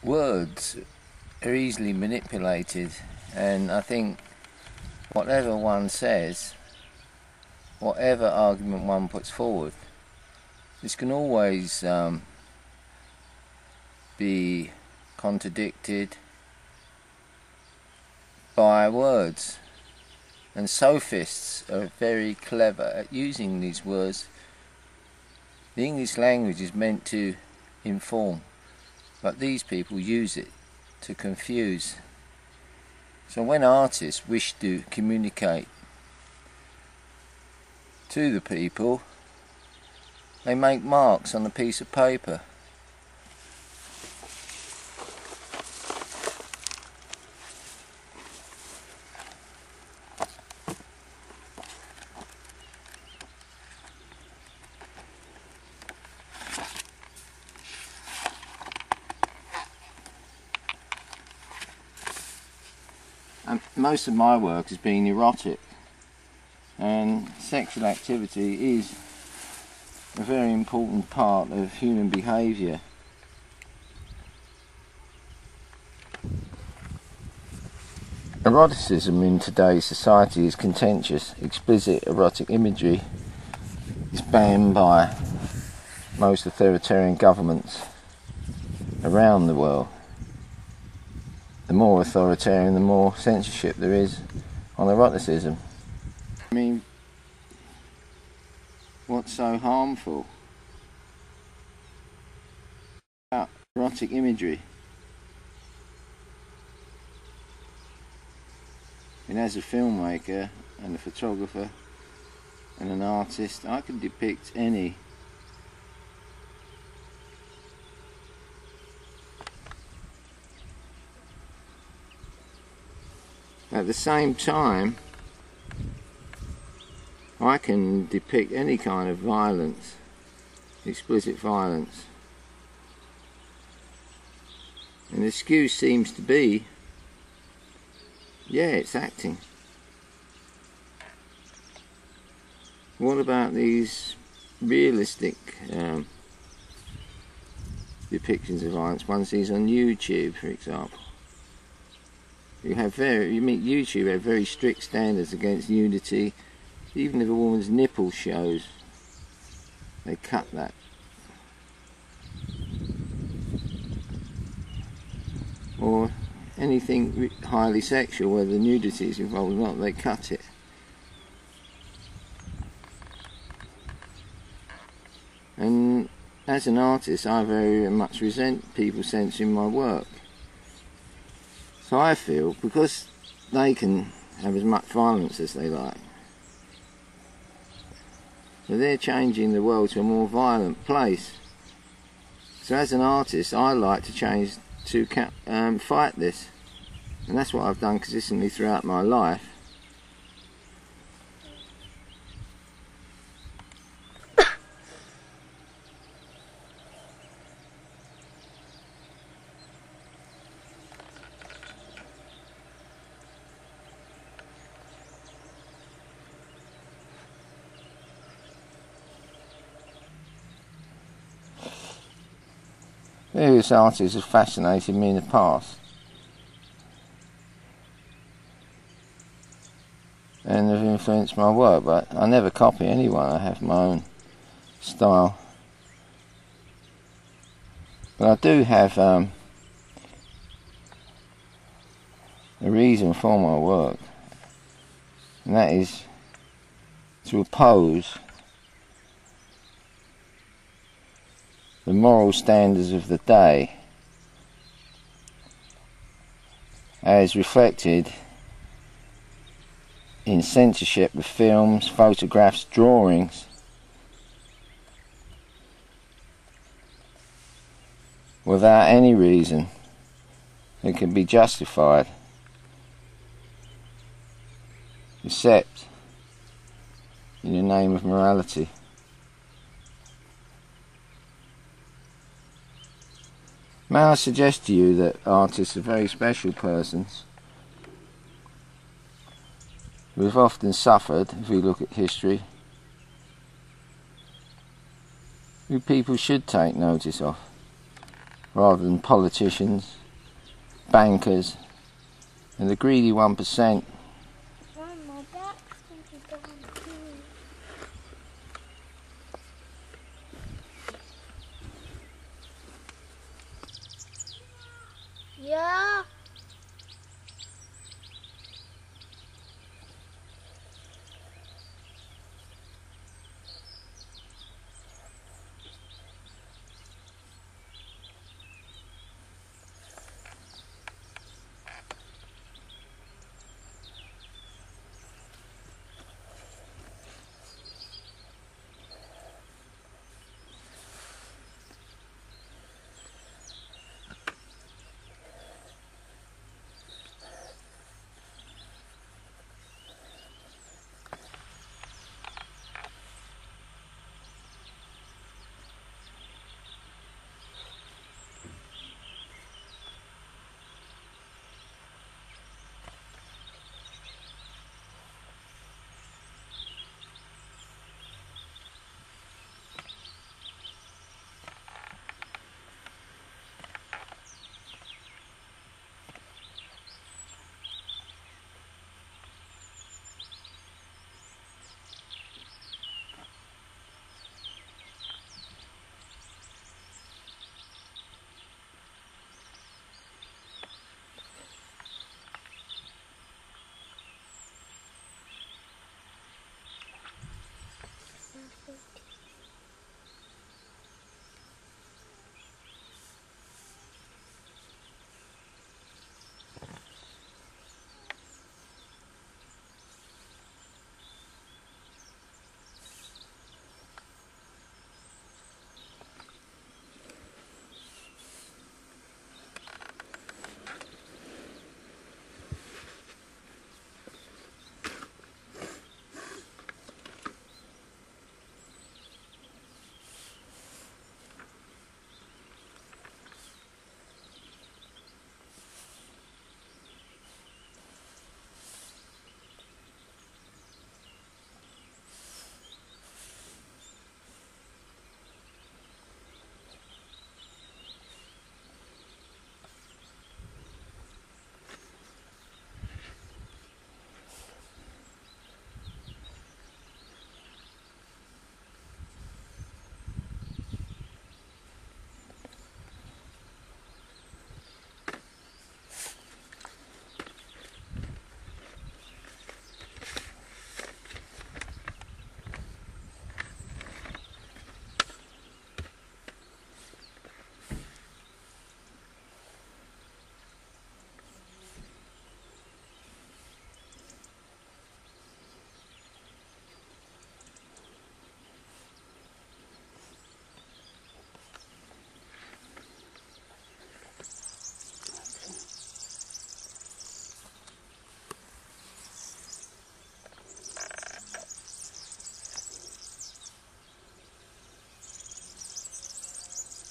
words are easily manipulated, and I think whatever one says, whatever argument one puts forward, this can always be contradicted by words. And sophists are very clever at using these words. The English language is meant to inform, but these people use it to confuse. So when artists wish to communicate to the people, they make marks on a piece of paper. Most of my work has been erotic, and sexual activity is a very important part of human behaviour. Eroticism in today's society is contentious. Explicit erotic imagery is banned by most authoritarian governments around the world. The more authoritarian, the more censorship there is on eroticism. I mean, what's so harmful about erotic imagery? And as a filmmaker and a photographer and an artist, I can depict any at the same time. I can depict any kind of violence, explicit violence. And the excuse seems to be, yeah, it's acting. What about these realistic depictions of violence one sees on YouTube, for example? YouTube have very strict standards against nudity. Even if a woman's nipple shows, they cut that. Or anything highly sexual, whether nudity is involved or not, they cut it. And as an artist, I very much resent people censoring my work. So I feel, because they can have as much violence as they like, so they're changing the world to a more violent place. So as an artist, I like to change to fight this, and that's what I've done consistently throughout my life. Various artists have fascinated me in the past, and have influenced my work, but I never copy anyone. I have my own style. But I do have a reason for my work, and that is to oppose the moral standards of the day as reflected in censorship of films, photographs, drawings, without any reason that can be justified except in the name of morality. May I suggest to you that artists are very special persons who have often suffered, if we look at history, who people should take notice of. rather than politicians, bankers, and the greedy 1%. Yeah.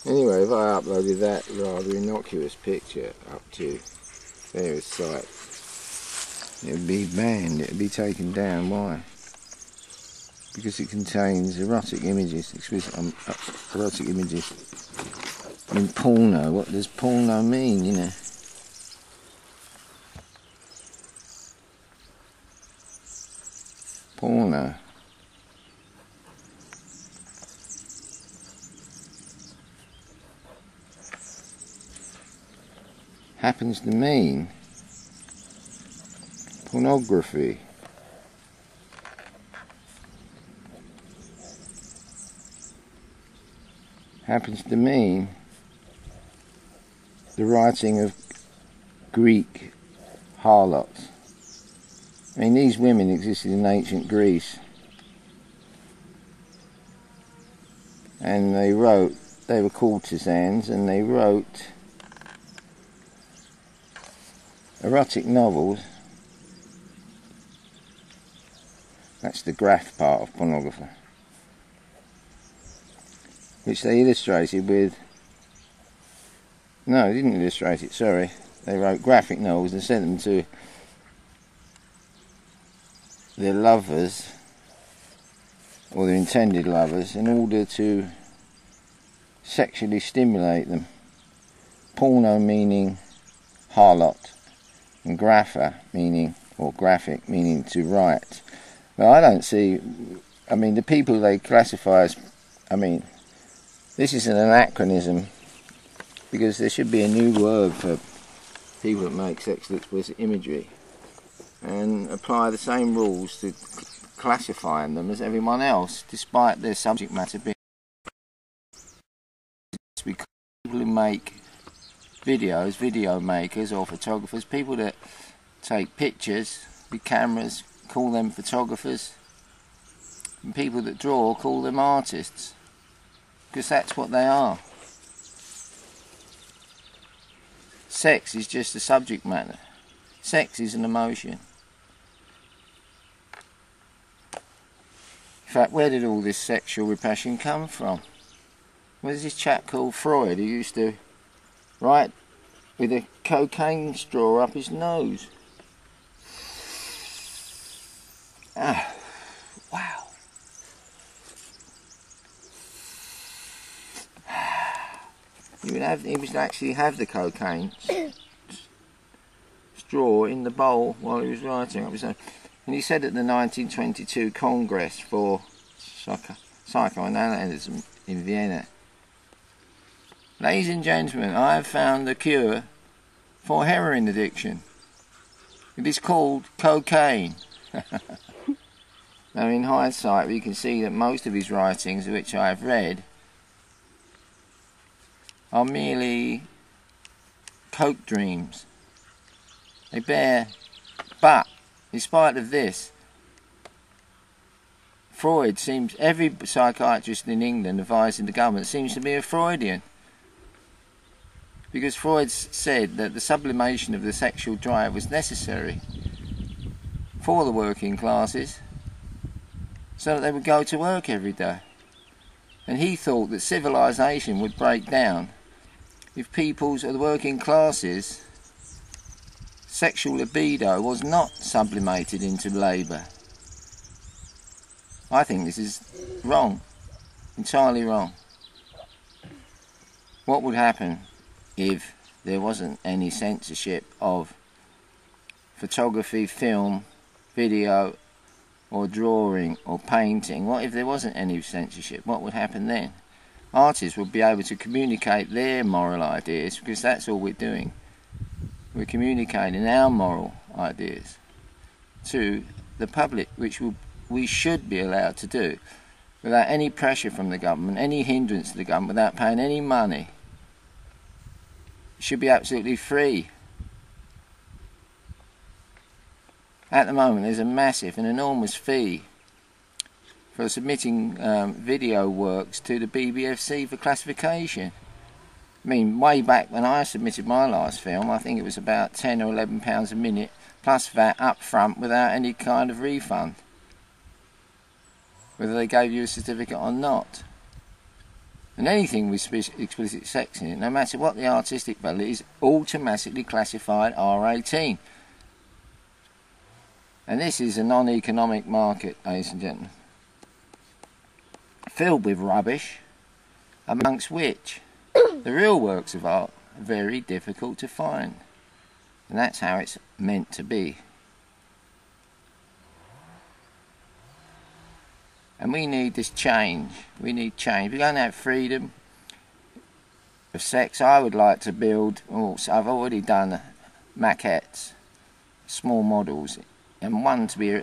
Anyway, if I uploaded that rather innocuous picture up to various sites, it would be banned, it would be taken down. Why? Because it contains erotic images, explicit erotic images. I mean, porno, what does porno mean, you know? Porno. Happens to mean pornography. Happens to mean the writing of Greek harlots. I mean, these women existed in ancient Greece, and they were courtesans, and they wrote erotic novels. That's the graph part of Pornographer, which they illustrated with, no, they didn't illustrate it, sorry, they wrote graphic novels and sent them to their lovers, or their intended lovers, in order to sexually stimulate them porno meaning harlot, and grapher meaning, or graphic meaning to write. Well, I don't see, I mean, the people they classify as, I mean, this is an anachronism, because there should be a new word for people that make sexually explicit imagery and apply the same rules to classifying them as everyone else, despite their subject matter being. Because people who make videos, video makers or photographers, people that take pictures with cameras, call them photographers, and people that draw, call them artists, because that's what they are. Sex is just a subject matter. Sex is an emotion. In fact, where did all this sexual repression come from? Well, there's this chap called Freud who used to write with a cocaine straw up his nose. Ah, wow. He would actually have the cocaine straw in the bowl while he was writing up his own. And he said at the 1922 Congress for Psychoanalysis in Vienna, "Ladies and gentlemen, I have found the cure for heroin addiction. It is called cocaine." Now, in hindsight, we can see that most of his writings, which I have read, are merely coke dreams. They bear, but in spite of this, Freud seems, every psychiatrist in England advising the government seems to be a Freudian. Because Freud said that the sublimation of the sexual drive was necessary for the working classes so that they would go to work every day. And he thought that civilization would break down if people's, or the working classes, sexual libido was not sublimated into labour. I think this is wrong, entirely wrong. What would happen if there wasn't any censorship of photography, film, video, or drawing, or painting? What if there wasn't any censorship? What would happen then? Artists would be able to communicate their moral ideas, because that's all we're doing. We're communicating our moral ideas to the public, which we should be allowed to do without any pressure from the government, any hindrance to the government, without paying any money. It should be absolutely free. At the moment, there's a massive and enormous fee for submitting video works to the BBFC for classification. I mean, way back when I submitted my last film, I think it was about £10 or £11 a minute, plus VAT up front without any kind of refund, whether they gave you a certificate or not. And anything with explicit sex in it, no matter what the artistic value, is automatically classified R18. And this is a non-economic market, ladies and gentlemen, filled with rubbish, amongst which the real works of art are very difficult to find. And that's how it's meant to be. And we need this change. We need change. We're going to have freedom of sex. I would like to build, I've already done maquettes, small models, and one to be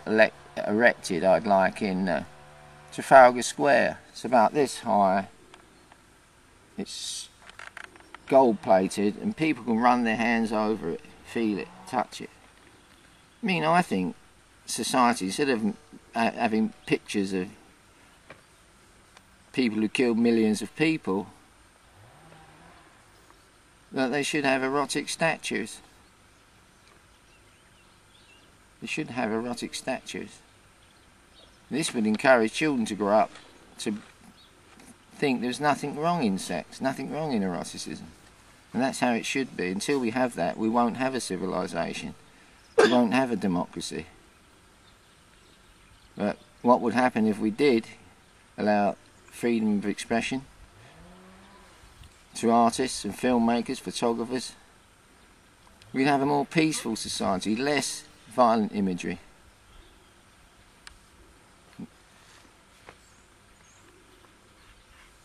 erected I'd like in Trafalgar Square. It's about this high. It's gold plated and people can run their hands over it, feel it, touch it. I mean, I think society, instead of having pictures of people who killed millions of people, that they should have erotic statues. They should have erotic statues. This would encourage children to grow up to think there's nothing wrong in sex, nothing wrong in eroticism. And that's how it should be. Until we have that, we won't have a civilization. We won't have a democracy. But what would happen if we did allow freedom of expression to artists and filmmakers, photographers. We'd have a more peaceful society, less violent imagery.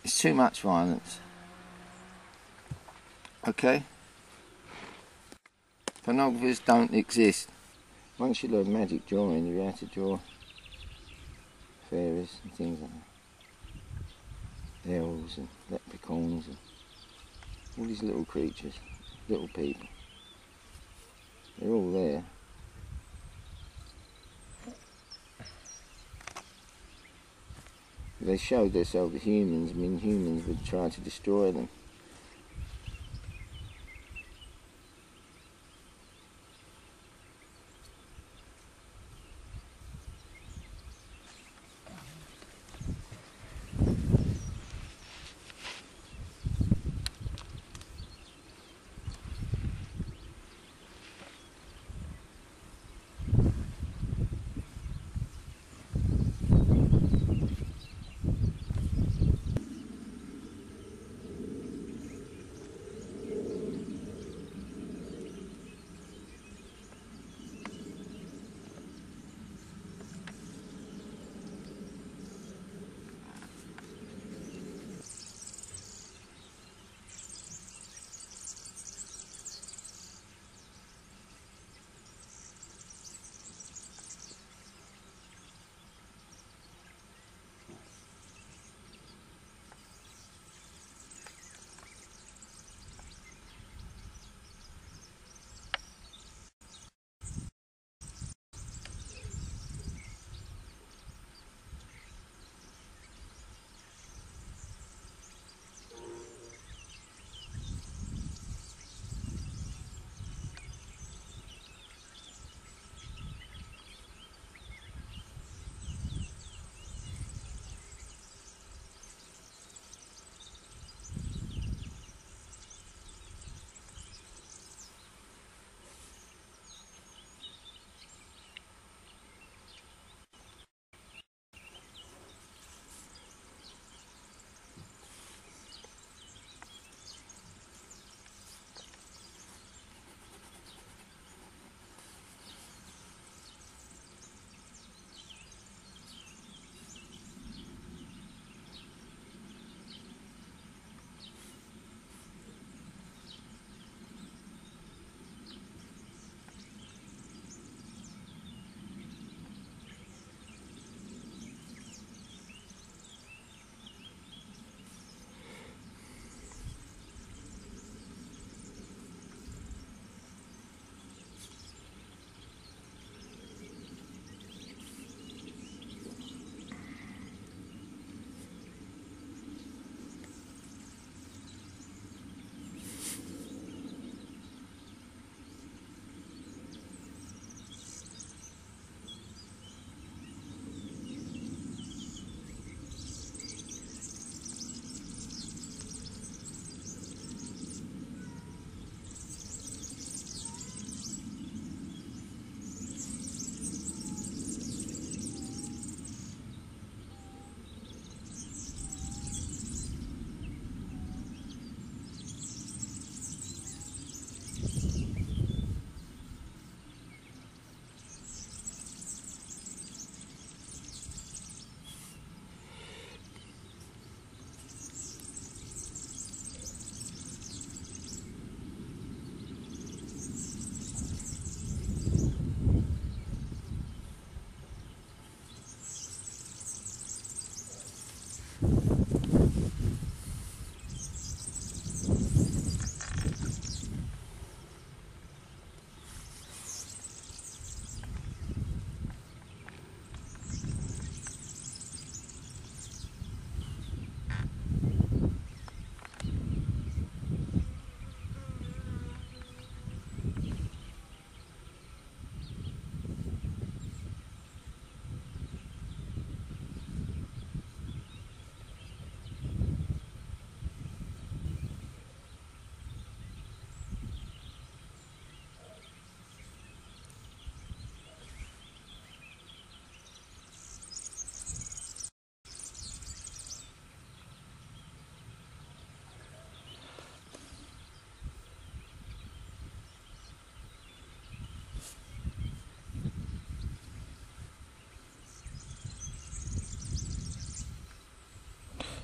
It's too much violence. Okay? Pornographers don't exist. Once you learn magic drawing, you have to draw fairies and things like that. Elves and leprechauns and all these little creatures, little people. They're all there. If they showed themselves to humans, I mean, humans would try to destroy them.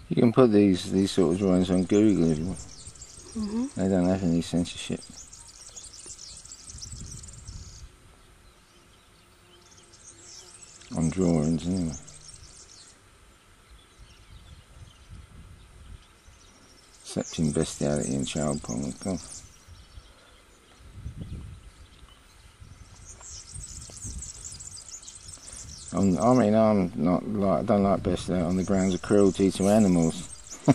You can put these sort of drawings on Google if you want. They don't have any censorship. On drawings anyway. Accepting bestiality and child porn. God. I mean, I'm not like, I don't like bestiality on the grounds of cruelty to animals. I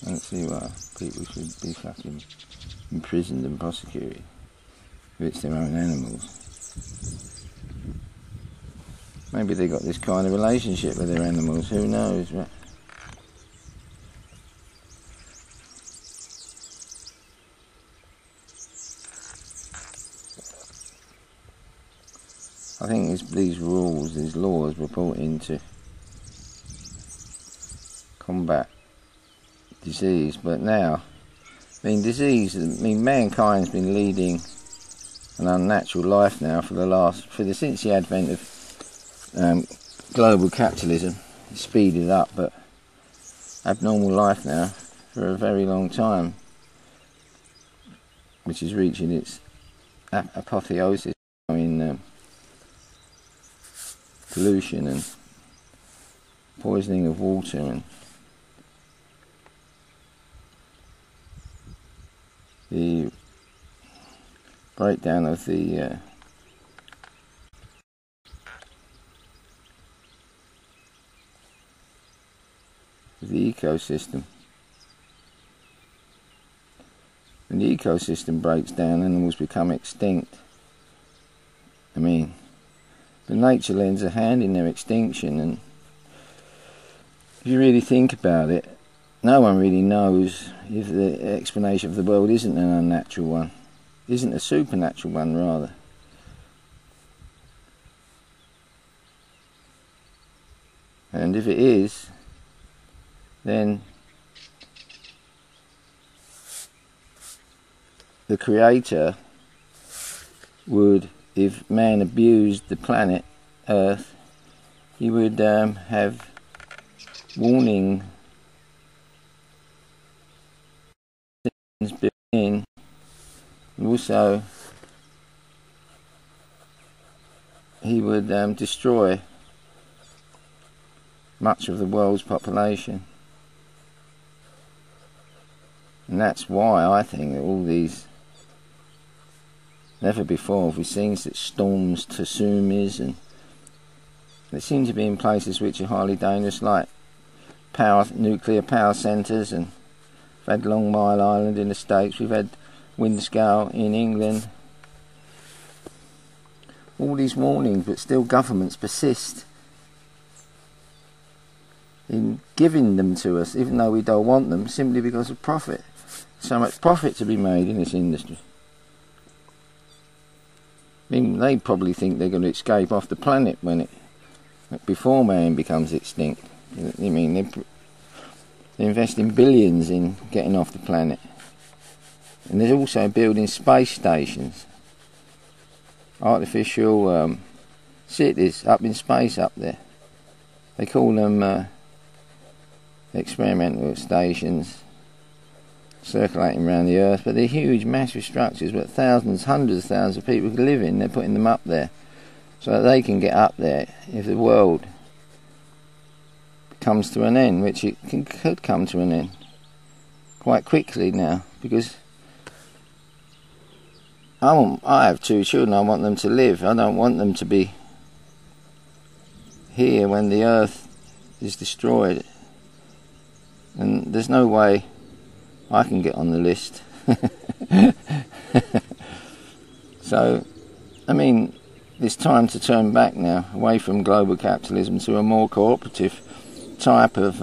don't see why people should be fucking imprisoned and prosecuted if it's their own animals. Maybe they got this kind of relationship with their animals, who knows, right? I think these rules, these laws were brought in to combat disease, but now, I mean, mankind's been leading an unnatural life now since the advent of global capitalism. It's speeded up, but abnormal life now for a very long time, which is reaching its apotheosis in pollution and poisoning of water and the breakdown of the ecosystem. When the ecosystem breaks down, animals become extinct. I mean, the nature lends a hand in their extinction, and if you really think about it, no one really knows if the explanation of the world isn't an unnatural one, isn't a supernatural one rather. And if it is, then the Creator would, if man abused the planet Earth, he would have warning built in, and also he would destroy much of the world's population. And that's why I think that all these, never before have we seen such storms, tsunamis, and they seem to be in places which are highly dangerous, like nuclear power centres, and we've had Long Mile Island in the States, we've had Windscale in England. All these warnings, but still governments persist in giving them to us, even though we don't want them, simply because of profit. So much profit to be made in this industry. I mean, they probably think they're going to escape off the planet before man becomes extinct. I mean, they're investing billions in getting off the planet. And they're also building space stations, artificial cities up in space up there. They call them experimental stations, circulating around the Earth, but they're huge, massive structures that thousands, hundreds of thousands of people could live in. They're putting them up there so that they can get up there if the world comes to an end, which it could come to an end quite quickly now, because I have 2 children. I want them to live. I don't want them to be here when the Earth is destroyed, and there's no way I can get on the list. So, I mean, it's time to turn back now, away from global capitalism to a more cooperative type of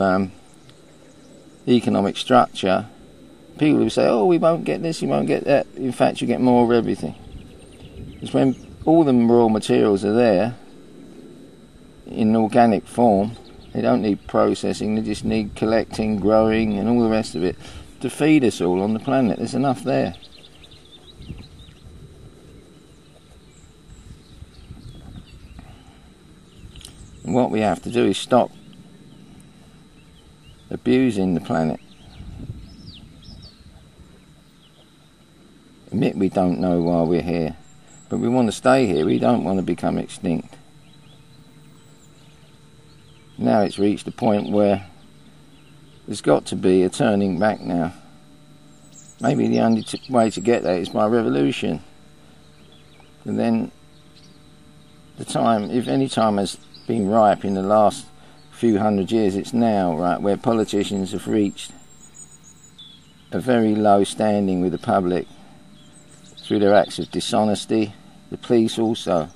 economic structure. People who say, oh, we won't get this, you won't get that. In fact, you get more of everything. Because when all the raw materials are there in organic form, they don't need processing, they just need collecting, growing, and all the rest of it to feed us all on the planet. There's enough there. And what we have to do is stop abusing the planet. Admit we don't know why we're here, but we want to stay here. We don't want to become extinct. Now it's reached a point where there's got to be a turning back now. Maybe the only way to get there is by revolution. And then the time, if any time has been ripe in the last few hundred years, it's now, right, where politicians have reached a very low standing with the public through their acts of dishonesty, the police also,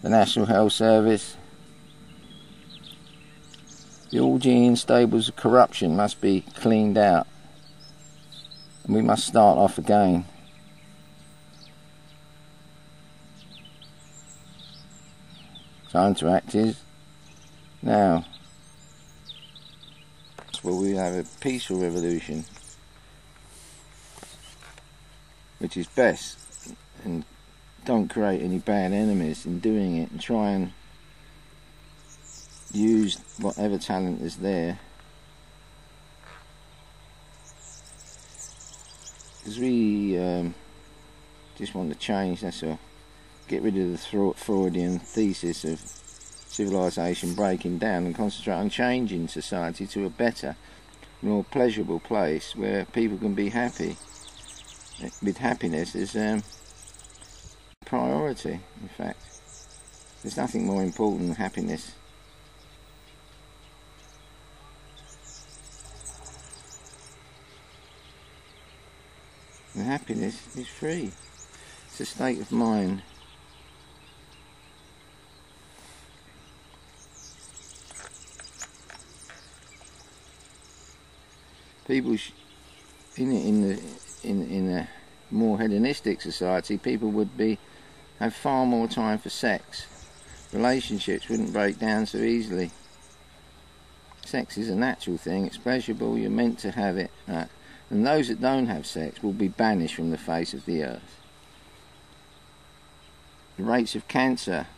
the National Health Service. The orgy and stables of corruption must be cleaned out, and we must start off again. Time to act is now. Well, we have a peaceful revolution, which is best, and don't create any bad enemies in doing it, and try and use whatever talent is there, because we just want to change, that's all. Get rid of the Freudian thesis of civilization breaking down and concentrate on changing society to a better, more pleasurable place where people can be happy. With happiness is priority, in fact. There's nothing more important than happiness. And happiness is free. It's a state of mind. People in a more hedonistic society, people would have far more time for sex. Relationships wouldn't break down so easily. Sex is a natural thing. It's pleasurable. You're meant to have it. Right? And those that don't have sex will be banished from the face of the earth. The rates of cancer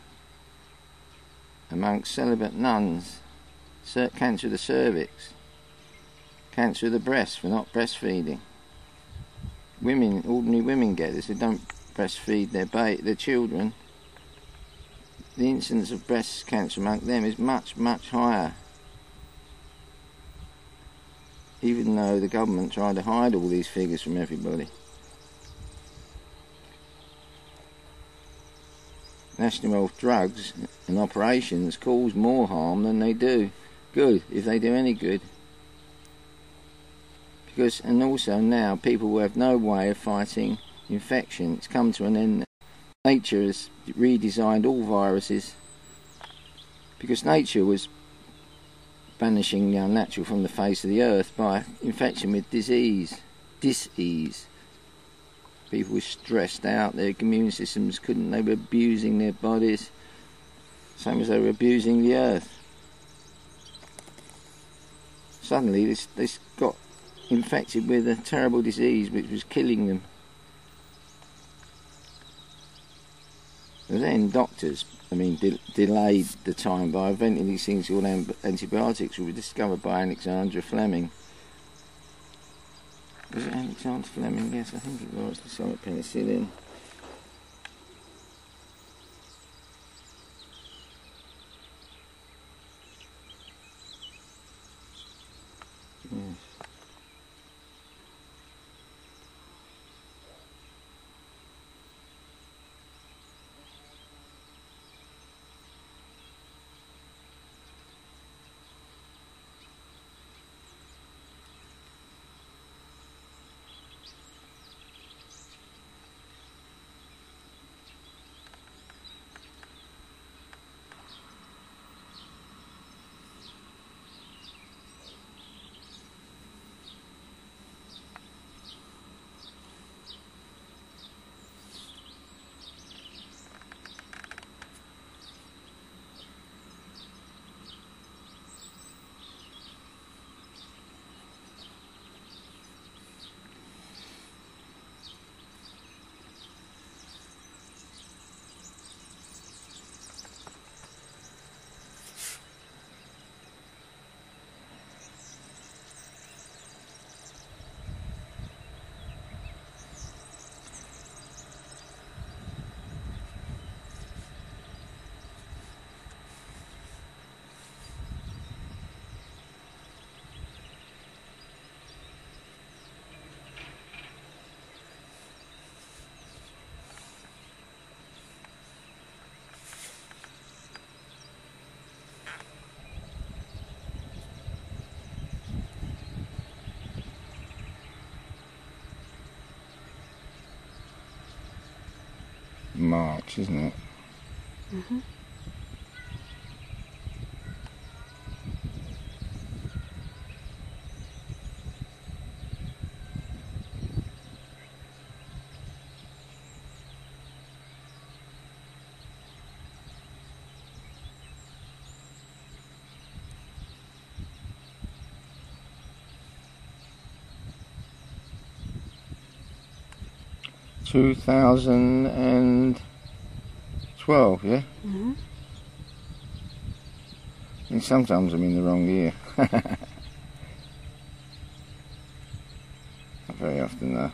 amongst celibate nuns, cancer of the cervix, cancer of the breast for not breastfeeding. Women, ordinary women get this. They don't breastfeed their children. The incidence of breast cancer among them is much, much higher. Even though the government tried to hide all these figures from everybody. National health drugs and operations cause more harm than they do good, if they do any good. Because, and also now, people will have no way of fighting infection. It's come to an end. Nature has redesigned all viruses, because nature was banishing the unnatural from the face of the earth by infection with disease. People were stressed out, their immune systems they were abusing their bodies, same as they were abusing the earth. Suddenly this got infected with a terrible disease which was killing them. And then doctors, delayed the time by inventing these things called antibiotics, which were discovered by Alexander Fleming. Was it Alexander Fleming? Yes, I think it was. Discovered penicillin. Yes. March, isn't it? Mm-hmm. 2012, yeah? Mm-hmm. And sometimes I'm in the wrong year. Not very often though.